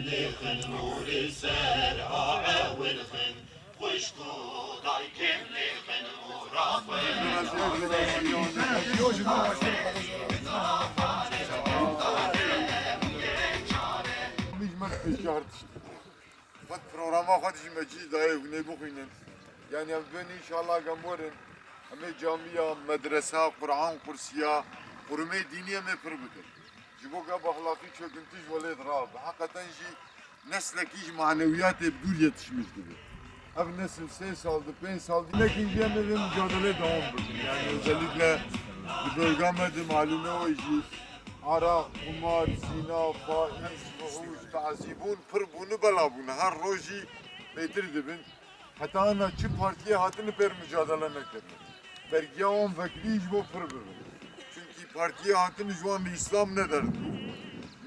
لخن نور الزرع والخن وشكو ضايكم لخن خد programa خدش مجید دایی و نبخینن یعنی بین انشالله گمورن همه جامعه مدرسه قرآن قرسیه قرمه دینی همه پر بکن جبو که بخلاقی چوکنتیش ولید راب حقیقتا جی نسلکیش معنویات بدور yetişmiş gibi. Abi nesil 3 saldı, 5 saldı. Lakin bir mücadele devam bugün. Yani özellikle bu bölgemde malume o işi. Arak, kumar, zina, faiz, fuhuş, tazibun, pır bunu bela bunu. Her roji betirdi bin. Hatta ana çi partiye hatını per mücadele nekirdi. Belki on vekili iş bu pır bir. Çünkü partiye hatını şu an İslam ne derdi?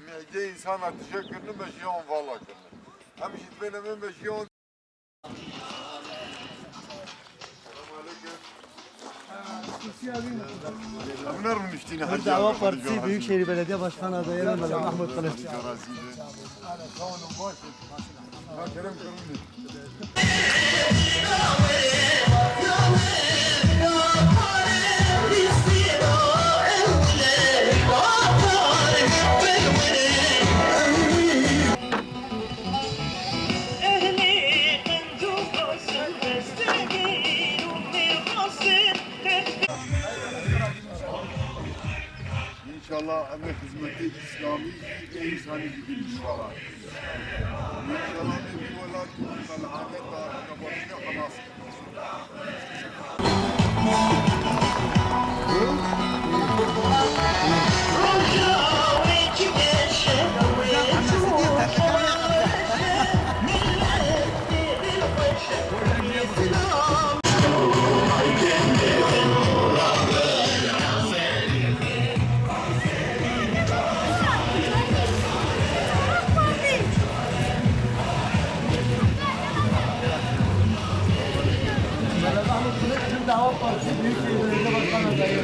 Meyde insan atışa kırını beşi on valla kırını. Hem işit benim beşi on. Dava Partisi Büyükşehir Belediye Başkanı adayı Mahmut Kılıç. İnşallah emek hizmeti İslami insani gibi inşallah. İnşallah bir valla tüm adet ve başına halas. Dava Partisi Büyükşehir Belediye Başkanı adayı.